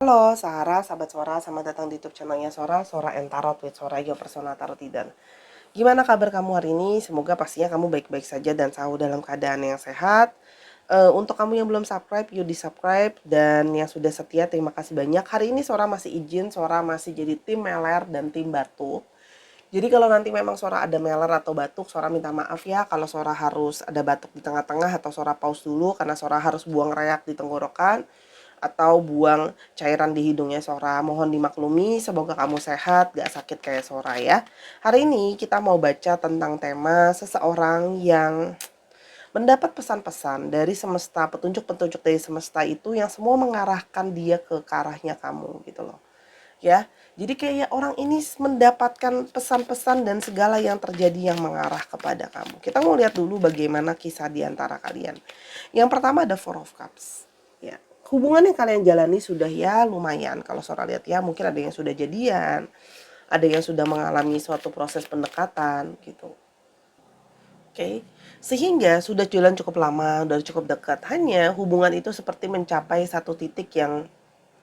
Halo Sarah, sahabat Sora, selamat datang di YouTube channelnya Sora, Sora and Tarot with Sora, your personal tarot reader. Gimana kabar kamu hari ini? Semoga pastinya kamu baik-baik saja dan selalu dalam keadaan yang sehat. Untuk kamu yang belum subscribe, yuk di subscribe. Dan yang sudah setia, terima kasih banyak. Hari ini Sora masih izin, Sora masih jadi tim meler dan tim batuk. Jadi kalau nanti memang Sora ada meler atau batuk, Sora minta maaf ya kalau Sora harus ada batuk di tengah-tengah atau Sora pause dulu karena Sora harus buang reak di tenggorokan atau buang cairan di hidungnya Sora. Mohon dimaklumi, semoga kamu sehat, gak sakit kayak Sora ya. Hari ini kita mau baca tentang tema seseorang yang mendapat pesan-pesan dari semesta, petunjuk-petunjuk dari semesta itu yang semua mengarahkan dia ke arahnya kamu gitu loh. Ya, jadi kayak orang ini mendapatkan pesan-pesan dan segala yang terjadi yang mengarah kepada kamu. Kita mau lihat dulu bagaimana kisah di antara kalian. Yang pertama ada Four of Cups. Ya, hubungan yang kalian jalani sudah ya lumayan. Kalau Sora lihat ya mungkin ada yang sudah jadian, ada yang sudah mengalami suatu proses pendekatan gitu. Oke. Sehingga sudah jalan cukup lama, sudah cukup dekat. Hanya hubungan itu seperti mencapai satu titik yang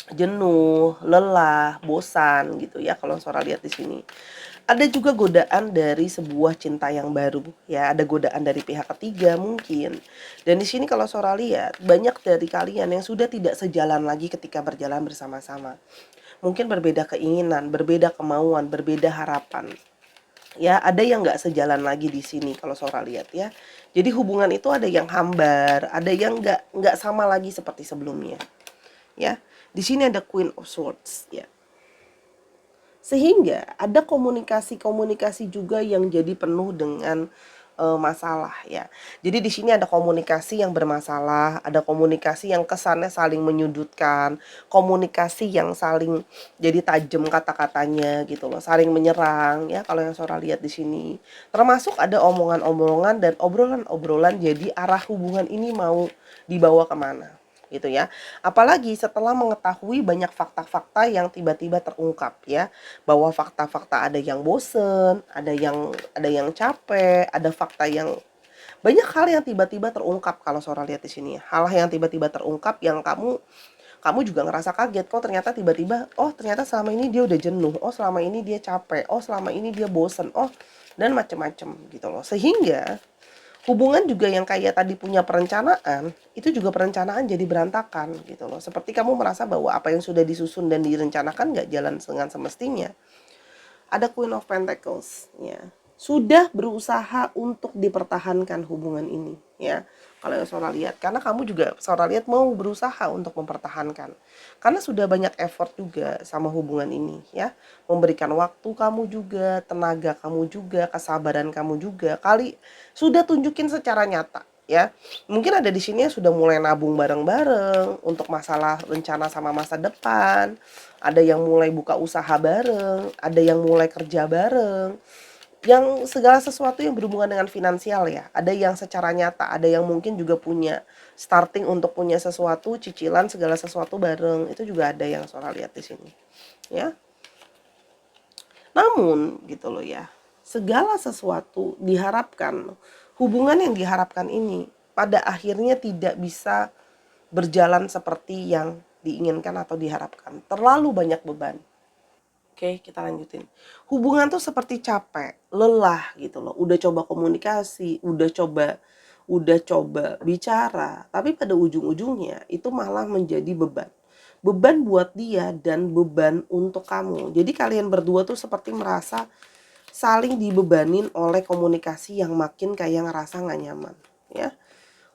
jenuh, lelah, bosan gitu ya kalau Sora lihat di sini. Ada juga godaan dari sebuah cinta yang baru ya, ada godaan dari pihak ketiga mungkin. Dan di sini kalau Sora lihat banyak dari kalian yang sudah tidak sejalan lagi ketika berjalan bersama-sama. Mungkin berbeda keinginan, berbeda kemauan, berbeda harapan. Ya, ada yang nggak sejalan lagi di sini kalau Sora lihat ya. Jadi hubungan itu ada yang hambar, ada yang nggak sama lagi seperti sebelumnya ya. Di sini ada Queen of Swords ya. Sehingga ada komunikasi-komunikasi juga yang jadi penuh dengan masalah ya. Jadi di sini ada komunikasi yang bermasalah, ada komunikasi yang kesannya saling menyudutkan, komunikasi yang saling jadi tajam kata-katanya gitu loh, saling menyerang ya kalau yang Sora lihat di sini. Termasuk ada omongan-omongan dan obrolan-obrolan jadi arah hubungan ini mau dibawa kemana gitu ya. Apalagi setelah mengetahui banyak fakta-fakta yang tiba-tiba terungkap ya, bahwa fakta-fakta ada yang bosen, ada yang capek, ada fakta yang banyak hal yang tiba-tiba terungkap kalau Sora lihat di sini. Hal yang tiba-tiba terungkap yang kamu juga ngerasa kaget kok ternyata tiba-tiba oh ternyata selama ini dia udah jenuh, oh selama ini dia capek, oh selama ini dia bosen, oh dan macem-macem gitu loh. Sehingga hubungan juga yang kayak tadi punya perencanaan, itu juga perencanaan jadi berantakan gitu loh. Seperti kamu merasa bahwa apa yang sudah disusun dan direncanakan nggak jalan dengan semestinya. Ada Queen of Pentacles ya. Sudah berusaha untuk dipertahankan hubungan ini ya. Kalau yang Sora lihat, karena kamu juga Sora lihat mau berusaha untuk mempertahankan. Karena sudah banyak effort juga sama hubungan ini ya. Memberikan waktu kamu juga, tenaga kamu juga, kesabaran kamu juga. Kali sudah tunjukin secara nyata ya. Mungkin ada di sini yang sudah mulai nabung bareng-bareng untuk masalah rencana sama masa depan. Ada yang mulai buka usaha bareng, ada yang mulai kerja bareng. Yang segala sesuatu yang berhubungan dengan finansial ya. Ada yang secara nyata, ada yang mungkin juga punya starting untuk punya sesuatu, cicilan segala sesuatu bareng. Itu juga ada yang Sora lihat di sini. Ya. Namun gitu loh ya. Segala sesuatu diharapkan, hubungan yang diharapkan ini pada akhirnya tidak bisa berjalan seperti yang diinginkan atau diharapkan. Terlalu banyak beban. Oke, kita lanjutin. Hubungan tuh seperti capek, lelah gitu loh. Udah coba komunikasi, udah coba bicara, tapi pada ujung-ujungnya itu malah menjadi beban. Beban buat dia dan beban untuk kamu. Jadi kalian berdua tuh seperti merasa saling dibebanin oleh komunikasi yang makin kayak ngerasa nggak nyaman, ya.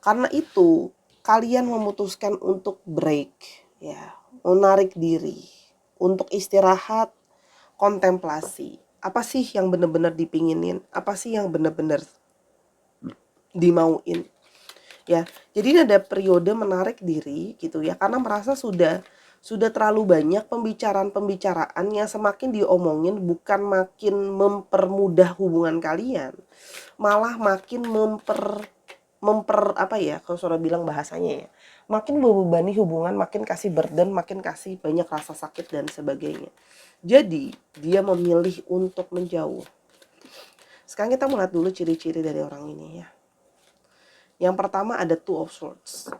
Karena itu kalian memutuskan untuk break, ya, menarik diri, untuk istirahat, kontemplasi. Apa sih yang benar-benar dipinginin? Apa sih yang benar-benar dimauin? Ya, jadi ini ada periode menarik diri gitu ya, karena merasa sudah terlalu banyak pembicaraan-pembicaraan yang semakin diomongin bukan makin mempermudah hubungan kalian, malah makin memper apa ya kalau Sora bilang bahasanya ya, makin membebani hubungan, makin kasih burden, makin kasih banyak rasa sakit dan sebagainya. Jadi dia memilih untuk menjauh. Sekarang kita melihat dulu ciri-ciri dari orang ini ya. Yang pertama ada Two of Swords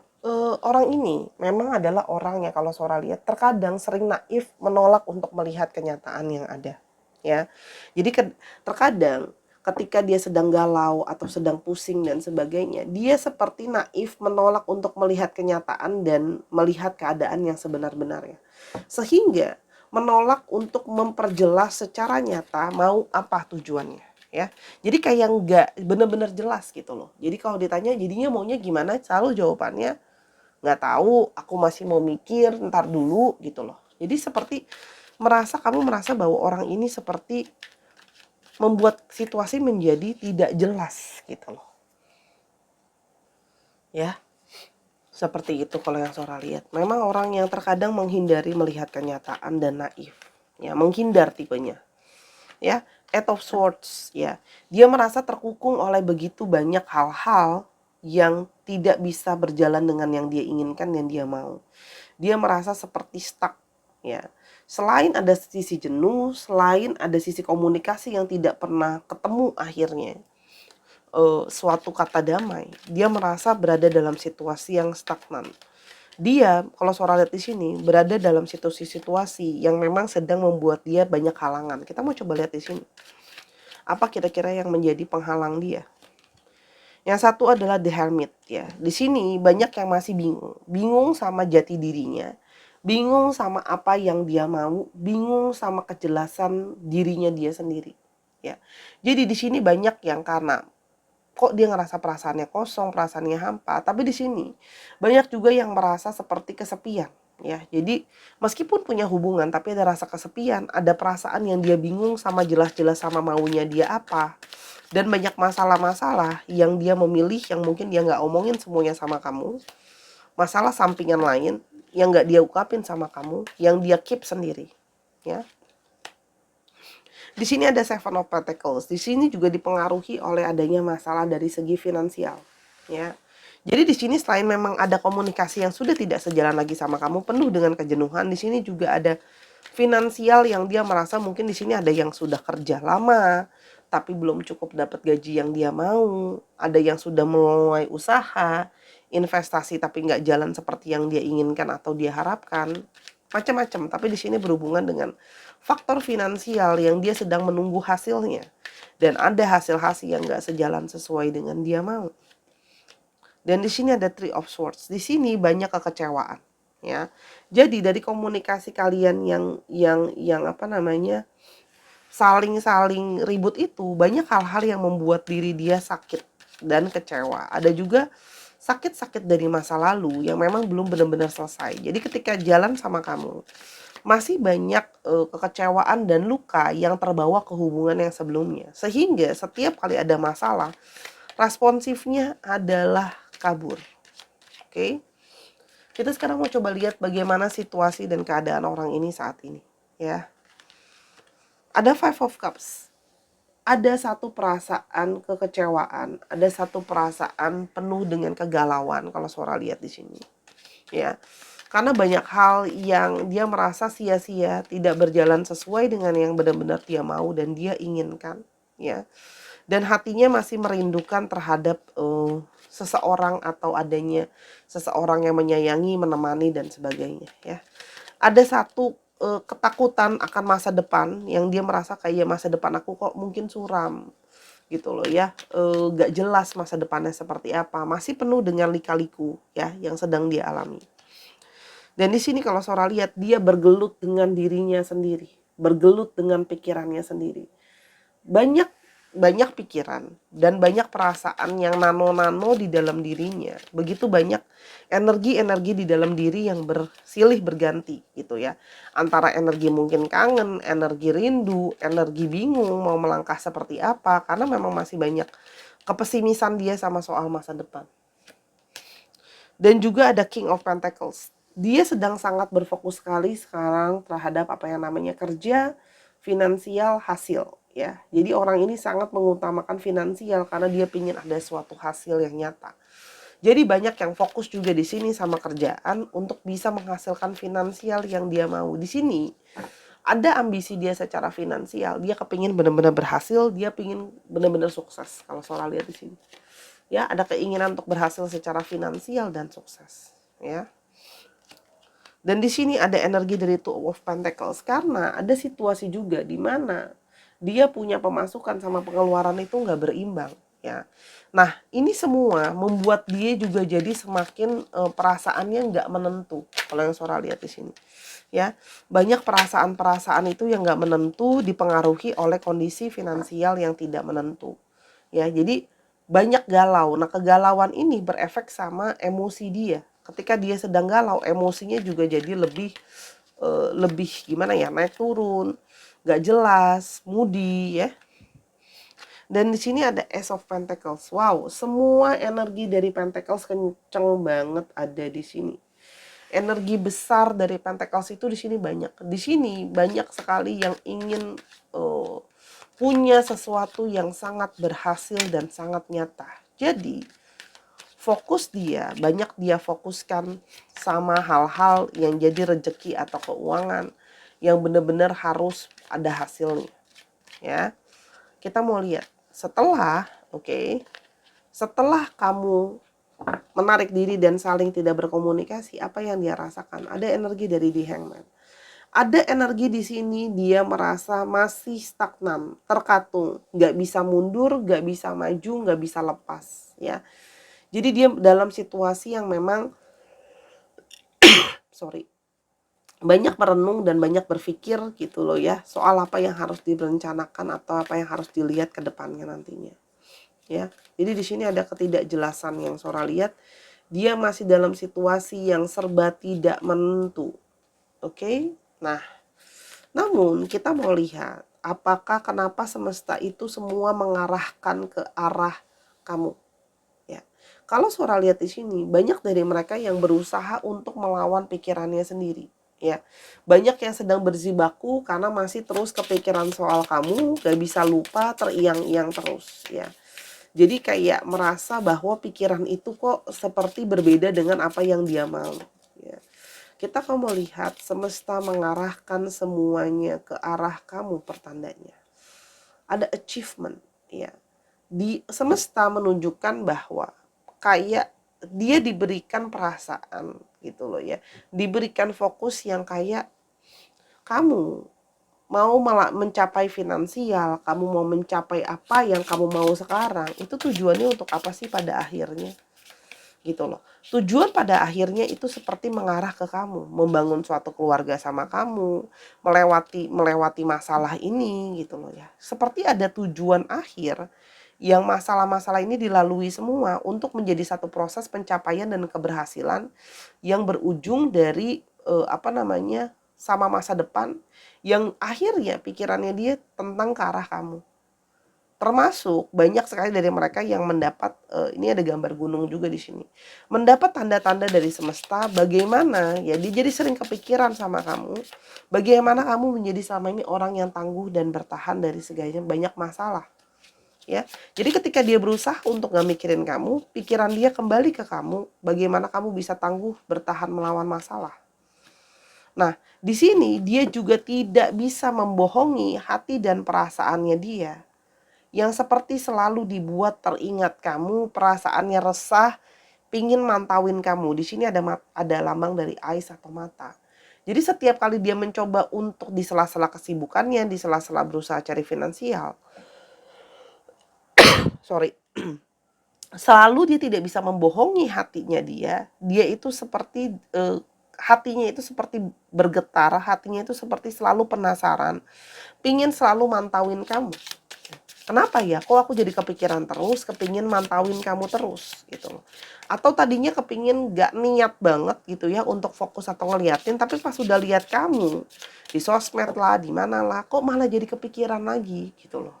Orang ini memang adalah orang yang kalau Sora lihat terkadang sering naif menolak untuk melihat kenyataan yang ada, ya. Jadi terkadang ketika dia sedang galau atau sedang pusing dan sebagainya, dia seperti naif menolak untuk melihat kenyataan dan melihat keadaan yang sebenar-benarnya. Sehingga menolak untuk memperjelas secara nyata mau apa tujuannya, ya. Jadi kayak nggak benar-benar jelas gitu loh. Jadi kalau ditanya jadinya maunya gimana, selalu jawabannya nggak tahu, aku masih mau mikir, ntar dulu gitu loh. Jadi seperti kamu merasa bahwa orang ini seperti membuat situasi menjadi tidak jelas gitu loh. Ya, seperti itu kalau yang Sora lihat. Memang orang yang terkadang menghindari melihat kenyataan dan naif. Ya, menghindar tipenya. Ya, Eight of Swords, ya. Dia merasa terkukung oleh begitu banyak hal-hal yang tidak bisa berjalan dengan yang dia inginkan dan dia mau. Dia merasa seperti stuck, ya. Selain ada sisi jenuh, selain ada sisi komunikasi yang tidak pernah ketemu akhirnya, suatu kata damai, dia merasa berada dalam situasi yang stagnan. Dia, kalau Sora lihat di sini, berada dalam situasi-situasi yang memang sedang membuat dia banyak halangan. Kita mau coba lihat di sini. Apa kira-kira yang menjadi penghalang dia? Yang satu adalah The Hermit, ya. Di sini banyak yang masih bingung. Bingung sama jati dirinya. Bingung sama apa yang dia mau, bingung sama kejelasan dirinya dia sendiri, ya. Jadi di sini banyak yang karena kok dia ngerasa perasaannya kosong, perasaannya hampa, tapi di sini banyak juga yang merasa seperti kesepian, ya. Jadi meskipun punya hubungan tapi ada rasa kesepian, ada perasaan yang dia bingung sama jelas-jelas sama maunya dia apa. Dan banyak masalah-masalah yang dia memilih yang mungkin dia nggak omongin semuanya sama kamu. Masalah sampingan lain yang nggak dia ungkapin sama kamu, yang dia keep sendiri, ya. Di sini ada Seven of Pentacles. Di sini juga dipengaruhi oleh adanya masalah dari segi finansial, ya. Jadi di sini selain memang ada komunikasi yang sudah tidak sejalan lagi sama kamu, penuh dengan kejenuhan, di sini juga ada finansial yang dia merasa mungkin di sini ada yang sudah kerja lama tapi belum cukup dapat gaji yang dia mau, ada yang sudah mulai usaha, investasi tapi nggak jalan seperti yang dia inginkan atau dia harapkan, macam-macam. Tapi di sini berhubungan dengan faktor finansial yang dia sedang menunggu hasilnya, dan ada hasil-hasil yang nggak sejalan sesuai dengan dia mau. Dan di sini ada Three of Swords. Di sini banyak kekecewaan, ya. Jadi dari komunikasi kalian yang apa namanya? Saling ribut itu banyak hal-hal yang membuat diri dia sakit dan kecewa. Ada juga sakit-sakit dari masa lalu yang memang belum benar-benar selesai. Jadi ketika jalan sama kamu, masih banyak kekecewaan dan luka yang terbawa ke hubungan yang sebelumnya. Sehingga setiap kali ada masalah, responsifnya adalah kabur. Oke. Kita sekarang mau coba lihat bagaimana situasi dan keadaan orang ini saat ini, ya. Ada Five of Cups. Ada satu perasaan kekecewaan, ada satu perasaan penuh dengan kegalauan kalau Sora lihat di sini, ya. Karena banyak hal yang dia merasa sia-sia, tidak berjalan sesuai dengan yang benar-benar dia mau dan dia inginkan, ya. Dan hatinya masih merindukan terhadap seseorang atau adanya seseorang yang menyayangi, menemani dan sebagainya, ya. Ada satu ketakutan akan masa depan yang dia merasa kayak masa depan aku kok mungkin suram gitu loh, ya. Gak jelas masa depannya seperti apa, masih penuh dengan lika-liku, ya, yang sedang dia alami. Dan di sini kalau Sora lihat dia bergelut dengan dirinya sendiri, bergelut dengan pikirannya sendiri. Banyak banyak pikiran dan banyak perasaan yang nano-nano di dalam dirinya. Begitu banyak energi-energi di dalam diri yang bersilih berganti gitu ya. Antara energi mungkin kangen, energi rindu, energi bingung mau melangkah seperti apa, karena memang masih banyak kepesimisan dia sama soal masa depan. Dan juga ada King of Pentacles. Dia sedang sangat berfokus sekali sekarang terhadap apa yang namanya kerja, finansial, hasil, ya. Jadi orang ini sangat mengutamakan finansial karena dia ingin ada suatu hasil yang nyata. Jadi banyak yang fokus juga di sini sama kerjaan untuk bisa menghasilkan finansial yang dia mau. Di sini ada ambisi dia secara finansial. Dia kepingin benar-benar berhasil, dia pingin benar-benar sukses kalau Sora lihat di sini. Ya, ada keinginan untuk berhasil secara finansial dan sukses, ya. Dan di sini ada energi dari Two of Pentacles karena ada situasi juga di mana dia punya pemasukan sama pengeluaran itu nggak berimbang, ya. Nah, ini semua membuat dia juga jadi semakin perasaannya nggak menentu. Kalau yang Sora lihat di sini, ya, banyak perasaan-perasaan itu yang nggak menentu dipengaruhi oleh kondisi finansial yang tidak menentu, ya. Jadi banyak galau. Nah, kegalauan ini berefek sama emosi dia. Ketika dia sedang galau, emosinya juga jadi lebih gimana ya, naik turun, nggak jelas, moody, ya. Dan di sini ada Ace of Pentacles. Wow, semua energi dari Pentacles kenceng banget ada di sini. Energi besar dari Pentacles itu di sini banyak. Di sini banyak sekali yang ingin punya sesuatu yang sangat berhasil dan sangat nyata. Jadi, fokus banyak dia fokuskan sama hal-hal yang jadi rezeki atau keuangan yang benar-benar harus ada hasilnya, ya. Kita mau lihat setelah kamu menarik diri dan saling tidak berkomunikasi, apa yang dia rasakan? Ada energi dari The Hangman. Ada energi di sini dia merasa masih stagnan, terkatung, nggak bisa mundur, nggak bisa maju, nggak bisa lepas, ya. Jadi dia dalam situasi yang memang banyak merenung dan banyak berpikir gitu loh ya, soal apa yang harus direncanakan atau apa yang harus dilihat ke depannya nantinya, ya. Jadi di sini ada ketidakjelasan yang Sora lihat, dia masih dalam situasi yang serba tidak menentu. Oke? Nah, namun kita mau lihat apakah kenapa semesta itu semua mengarahkan ke arah kamu. Ya. Kalau Sora lihat di sini, banyak dari mereka yang berusaha untuk melawan pikirannya sendiri, ya. Banyak yang sedang berjibaku karena masih terus kepikiran soal kamu, gak bisa lupa, teriang-iang terus, ya. Jadi kayak merasa bahwa pikiran itu kok seperti berbeda dengan apa yang dia mau, ya. Kita mau lihat semesta mengarahkan semuanya ke arah kamu pertandanya. Ada achievement, ya. Di semesta menunjukkan bahwa kayak dia diberikan perasaan gitu loh ya. Diberikan fokus yang kayak kamu mau mencapai finansial, kamu mau mencapai apa yang kamu mau sekarang, itu tujuannya untuk apa sih pada akhirnya? Gitu loh. Tujuan pada akhirnya itu seperti mengarah ke kamu, membangun suatu keluarga sama kamu, melewati masalah ini gitu loh ya. Seperti ada tujuan akhir yang masalah-masalah ini dilalui semua untuk menjadi satu proses pencapaian dan keberhasilan yang berujung dari sama masa depan yang akhirnya pikirannya dia tentang ke arah kamu. Termasuk banyak sekali dari mereka yang mendapat ini ada gambar gunung juga di sini. Mendapat tanda-tanda dari semesta bagaimana ya dia jadi sering kepikiran sama kamu. Bagaimana kamu menjadi selama ini orang yang tangguh dan bertahan dari segala banyak masalah. Ya. Jadi ketika dia berusaha untuk gak mikirin kamu, pikiran dia kembali ke kamu, bagaimana kamu bisa tangguh bertahan melawan masalah. Nah, di sini dia juga tidak bisa membohongi hati dan perasaannya dia yang seperti selalu dibuat teringat kamu, perasaannya resah, pingin mantauin kamu. Di sini ada lambang dari eyes atau mata. Jadi setiap kali dia mencoba untuk di sela-sela kesibukannya, di sela-sela berusaha cari finansial, selalu dia tidak bisa membohongi hatinya dia itu seperti hatinya itu seperti bergetar, hatinya itu seperti selalu penasaran, pingin selalu mantauin kamu. Kenapa ya? Kok aku jadi kepikiran terus, kepingin mantauin kamu terus gitu loh. Atau tadinya kepingin gak niat banget gitu ya untuk fokus atau ngeliatin, tapi pas udah lihat kamu di sosmed lah, di mana lah, kok malah jadi kepikiran lagi gitu loh.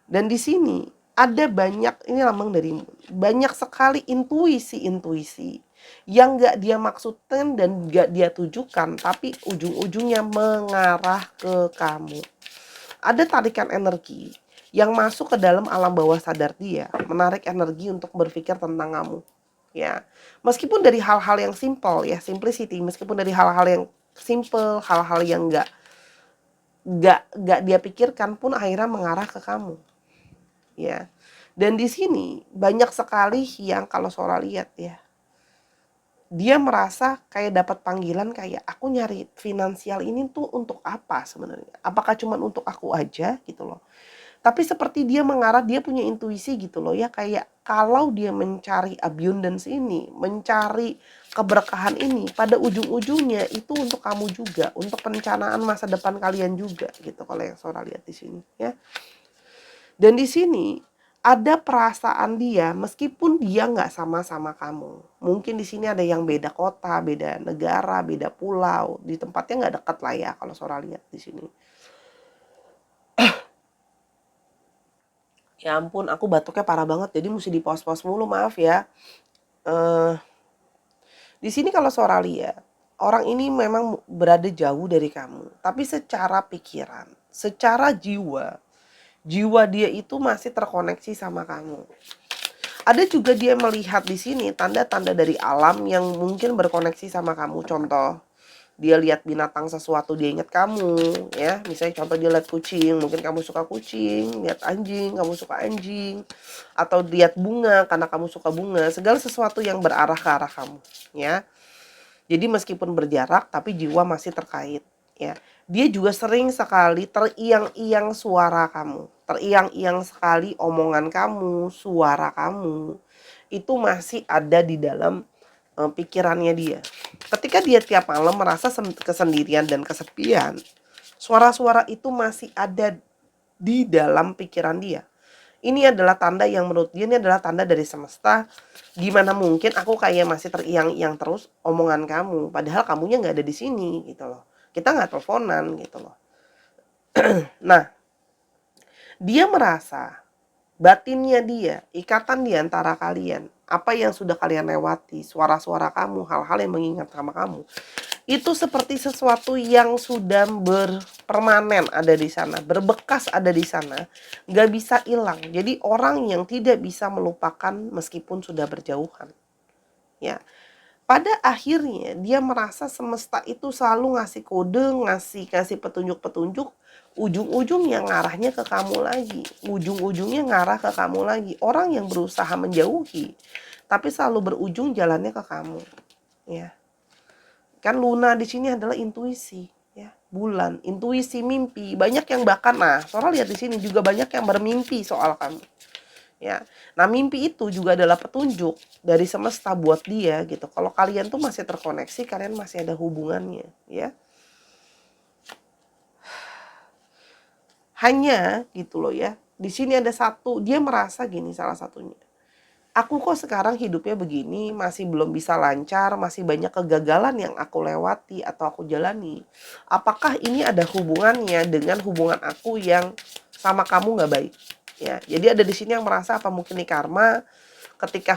Dan di sini ada banyak, ini lambang dari banyak sekali intuisi yang gak dia maksudkan dan gak dia tujukan, tapi ujung-ujungnya mengarah ke kamu. Ada tarikan energi yang masuk ke dalam alam bawah sadar dia, menarik energi untuk berpikir tentang kamu. Ya, meskipun dari hal-hal yang simple ya, simplicity, meskipun dari hal-hal yang simple, hal-hal yang nggak dia pikirkan pun akhirnya mengarah ke kamu. Ya, Dan di sini banyak sekali yang kalau Sora lihat ya, dia merasa kayak dapat panggilan kayak aku nyari finansial ini tuh untuk apa sebenarnya? Apakah cuman untuk aku aja gitu loh. Tapi seperti dia mengarah, dia punya intuisi gitu loh ya, kayak kalau dia mencari abundance ini, mencari keberkahan ini, pada ujung-ujungnya itu untuk kamu juga, untuk perencanaan masa depan kalian juga gitu kalau yang Sora lihat di sini ya. Dan di sini ada perasaan dia meskipun dia nggak sama-sama kamu. Mungkin di sini ada yang beda kota, beda negara, beda pulau, di tempatnya nggak dekat lah ya kalau Sora lihat di sini. Ya ampun, aku batuknya parah banget, jadi mesti di-pause-pause mulu, maaf ya. Eh, di sini kalau Sora lihat, orang ini memang berada jauh dari kamu, tapi secara pikiran, secara jiwa, jiwa dia itu masih terkoneksi sama kamu. Ada juga dia melihat di sini tanda-tanda dari alam yang mungkin berkoneksi sama kamu. Contoh, dia lihat binatang sesuatu, dia ingat kamu ya. Misalnya contoh dia lihat kucing, mungkin kamu suka kucing. Lihat anjing, kamu suka anjing. Atau lihat bunga karena kamu suka bunga. Segala sesuatu yang berarah ke arah kamu ya. Jadi meskipun berjarak tapi jiwa masih terkait ya. Dia juga sering sekali teriang-iang suara kamu, teriang-iang sekali omongan kamu, suara kamu. Itu masih ada di dalam pikirannya dia. Ketika dia tiap malam merasa kesendirian dan kesepian, suara-suara itu masih ada di dalam pikiran dia. Ini adalah tanda yang menurut dia ini adalah tanda dari semesta. Gimana mungkin aku kayak masih teriang-iang terus omongan kamu, padahal kamunya nggak ada di sini gitu loh. Kita nggak teleponan gitu loh. Nah, dia merasa batinnya dia, ikatan di antara kalian, apa yang sudah kalian lewati, suara-suara kamu, hal-hal yang mengingat sama kamu, itu seperti sesuatu yang sudah berpermanen ada di sana, berbekas ada di sana, nggak bisa hilang. Jadi orang yang tidak bisa melupakan meskipun sudah berjauhan. Ya, pada akhirnya dia merasa semesta itu selalu ngasih kode, ngasih petunjuk-petunjuk, ujung-ujungnya ngarahnya ke kamu lagi, ujung-ujungnya ngarah ke kamu lagi. Orang yang berusaha menjauhi, tapi selalu berujung jalannya ke kamu, ya. Kan Luna di sini adalah intuisi, ya. Bulan, intuisi, mimpi. Banyak yang bahkan, nah, Sora lihat di sini juga banyak yang bermimpi soal kamu. Ya. Nah, mimpi itu juga adalah petunjuk dari semesta buat dia gitu. Kalau kalian tuh masih terkoneksi, kalian masih ada hubungannya, ya. Hanya gitu loh ya. Di sini ada satu, dia merasa gini salah satunya. Aku kok sekarang hidupnya begini, masih belum bisa lancar, masih banyak kegagalan yang aku lewati atau aku jalani. Apakah ini ada hubungannya dengan hubungan aku yang sama kamu nggak baik? Ya, jadi ada di sini yang merasa apa mungkin ini karma ketika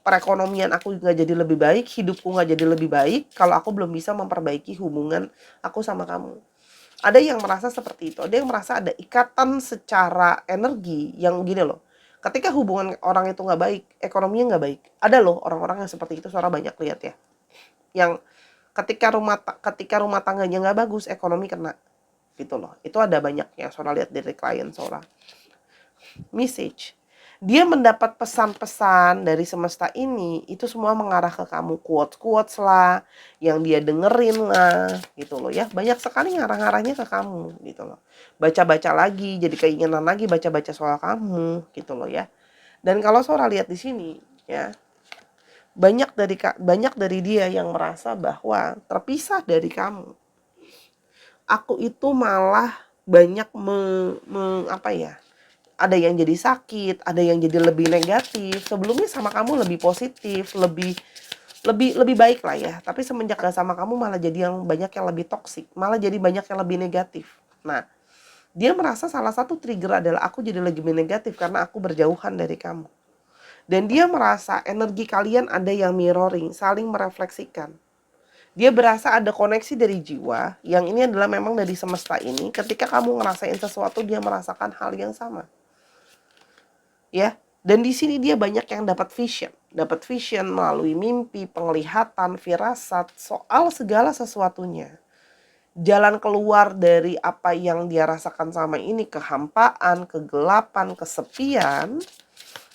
perekonomian aku nggak jadi lebih baik, hidupku nggak jadi lebih baik, kalau aku belum bisa memperbaiki hubungan aku sama kamu. Ada yang merasa seperti itu, ada yang merasa ada ikatan secara energi yang gini loh. Ketika hubungan orang itu nggak baik, ekonominya nggak baik. Ada loh orang-orang yang seperti itu, Sora banyak lihat ya. Yang ketika rumah tangganya nggak bagus, ekonomi kena gitu loh. Itu ada banyaknya Sora lihat dari klien Sora. Message. Dia mendapat pesan-pesan dari semesta ini, itu semua mengarah ke kamu, quotes-quotes lah, yang dia dengerin lah, gitu loh ya. Banyak sekali ngarah-ngarahnya ke kamu, gitu loh. Baca-baca lagi, jadi keinginan lagi baca-baca soal kamu, gitu loh ya. Dan kalau Sora lihat di sini, ya, banyak dari dia yang merasa bahwa terpisah dari kamu. Aku itu malah banyak apa ya? Ada yang jadi sakit, ada yang jadi lebih negatif. Sebelumnya sama kamu lebih positif, lebih lebih lebih baik lah ya. Tapi semenjak gak sama kamu malah jadi yang banyak yang lebih toksik, malah jadi banyak yang lebih negatif. Nah, dia merasa salah satu trigger adalah aku jadi lebih negatif karena aku berjauhan dari kamu. Dan dia merasa energi kalian ada yang mirroring, saling merefleksikan. Dia berasa ada koneksi dari jiwa, yang ini adalah memang dari semesta ini. Ketika kamu ngerasain sesuatu, dia merasakan hal yang sama. Ya, dan di sini dia banyak yang dapat vision melalui mimpi, penglihatan, firasat soal segala sesuatunya. Jalan keluar dari apa yang dia rasakan sama ini, kehampaan, kegelapan, kesepian,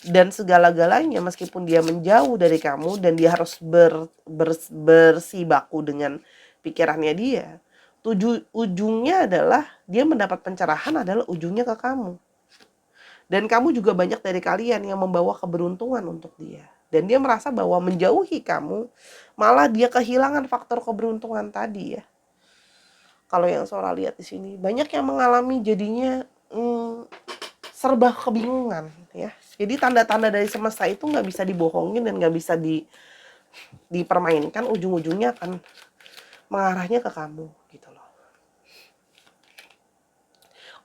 Dan segala-galanya meskipun dia menjauh dari kamu dan dia harus bersibaku dengan pikirannya dia, ujungnya adalah dia mendapat pencerahan adalah ujungnya ke kamu. Dan kamu juga banyak dari kalian yang membawa keberuntungan untuk dia. Dan dia merasa bahwa menjauhi kamu, malah dia kehilangan faktor keberuntungan tadi ya. Kalau yang Sora lihat di sini, banyak yang mengalami jadinya serba kebingungan ya. Jadi tanda-tanda dari semesta itu nggak bisa dibohongin dan nggak bisa dipermainkan, ujung-ujungnya akan mengarahnya ke kamu gitu loh.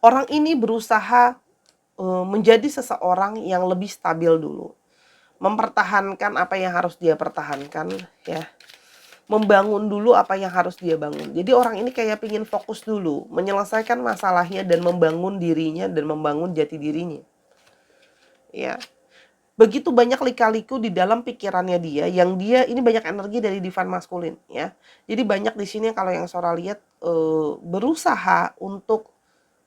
Orang ini berusaha menjadi seseorang yang lebih stabil dulu, mempertahankan apa yang harus dia pertahankan ya, membangun dulu apa yang harus dia bangun. Jadi orang ini kayak pingin fokus dulu, menyelesaikan masalahnya dan membangun dirinya dan membangun jati dirinya ya. Begitu banyak lika-liku di dalam pikirannya dia, yang dia ini banyak energi dari divine maskulin ya. Jadi banyak di sini kalau yang Sora lihat berusaha untuk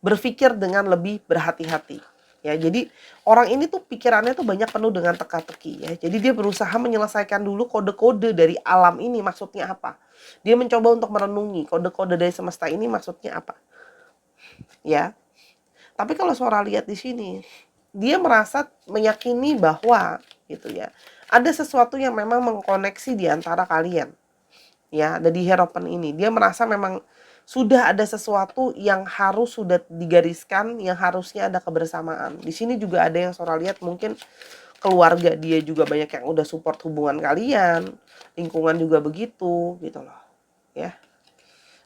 berpikir dengan lebih berhati-hati ya. Jadi orang ini tuh pikirannya tuh banyak penuh dengan teka-teki ya. Jadi dia berusaha menyelesaikan dulu kode-kode dari alam ini maksudnya apa. Dia mencoba untuk merenungi kode-kode dari semesta ini maksudnya apa ya. Tapi kalau Sora lihat di sini, dia merasa meyakini bahwa gitu ya, ada sesuatu yang memang mengkoneksi di antara kalian. Ya, ada di Hierophant ini. Dia merasa memang sudah ada sesuatu yang harus sudah digariskan, yang harusnya ada kebersamaan. Di sini juga ada yang Sora lihat mungkin keluarga dia juga banyak yang udah support hubungan kalian, lingkungan juga begitu gitu loh. Ya.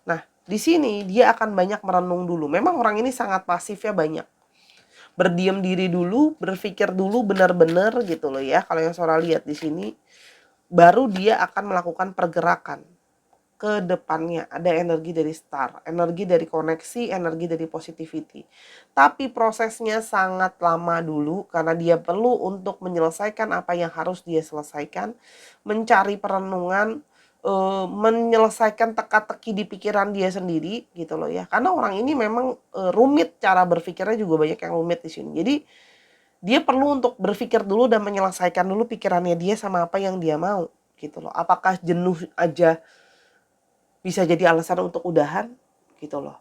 Nah, di sini dia akan banyak merenung dulu. Memang orang ini sangat pasifnya banyak. Berdiam diri dulu, berpikir dulu benar-benar gitu loh ya. Kalau yang Sora lihat di sini, baru dia akan melakukan pergerakan ke depannya. Ada energi dari star, energi dari koneksi, energi dari positivity. Tapi prosesnya sangat lama dulu karena dia perlu untuk menyelesaikan apa yang harus dia selesaikan, mencari perenungan, menyelesaikan teka-teki di pikiran dia sendiri gitu loh ya. Karena orang ini memang rumit, cara berpikirnya juga banyak yang rumit di sini. Jadi dia perlu untuk berpikir dulu dan menyelesaikan dulu pikirannya dia sama apa yang dia mau gitu loh. Apakah jenuh aja bisa jadi alasan untuk udahan gitu loh.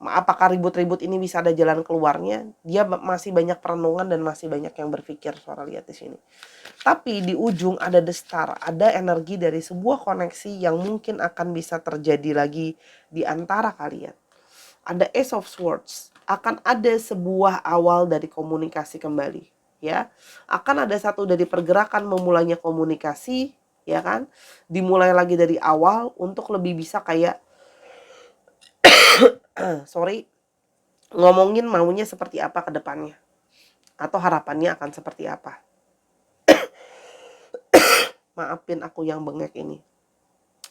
Apakah ribut-ribut ini bisa ada jalan keluarnya? Dia masih banyak perenungan dan masih banyak yang berpikir, Sora lihat di sini. Tapi di ujung ada the star, ada energi dari sebuah koneksi yang mungkin akan bisa terjadi lagi di antara kalian. Ada Ace of Swords, akan ada sebuah awal dari komunikasi kembali, ya. Akan ada satu dari pergerakan memulainya komunikasi, ya kan? Dimulai lagi dari awal untuk lebih bisa kayak ngomongin maunya seperti apa ke depannya atau harapannya akan seperti apa. Maafin aku yang bengek ini.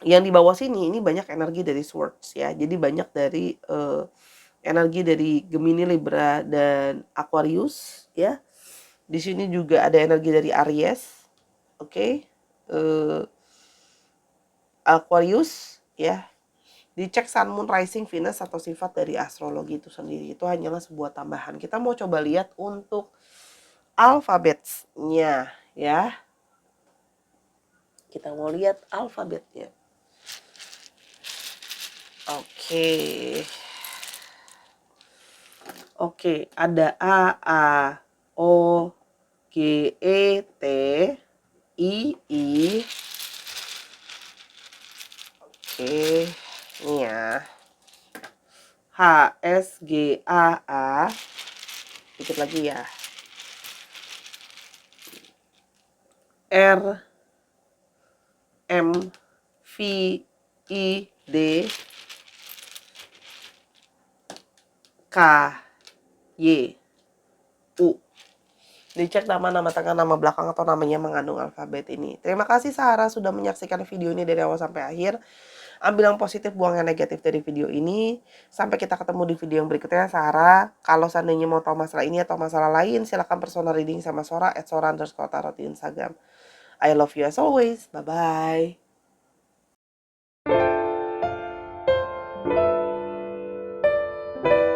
Yang di bawah sini ini banyak energi dari Swords ya. Jadi banyak dari energi dari Gemini, Libra dan Aquarius ya. Di sini juga ada energi dari Aries. Oke. Aquarius ya. Dicek Sun, Moon, Rising, Venus atau sifat dari astrologi itu sendiri. Itu hanyalah sebuah tambahan. Kita mau coba lihat untuk alfabetnya ya. Kita mau lihat alfabetnya. Oke, ada A, O, G, E, T, I. Oke, ini ya. H, S, G, A. Dikit lagi ya. R, M, V, I, D, K, Y, U. Dicek nama tengah, nama belakang atau namanya mengandung alfabet ini. Terima kasih Sarah sudah menyaksikan video ini dari awal sampai akhir. Ambil yang positif, buang yang negatif dari video ini. Sampai kita ketemu di video yang berikutnya, Sarah. Kalau seandainya mau tahu masalah ini atau masalah lain, silahkan personal reading sama Sora @sora_tarot di Instagram. I love you as always. Bye-bye.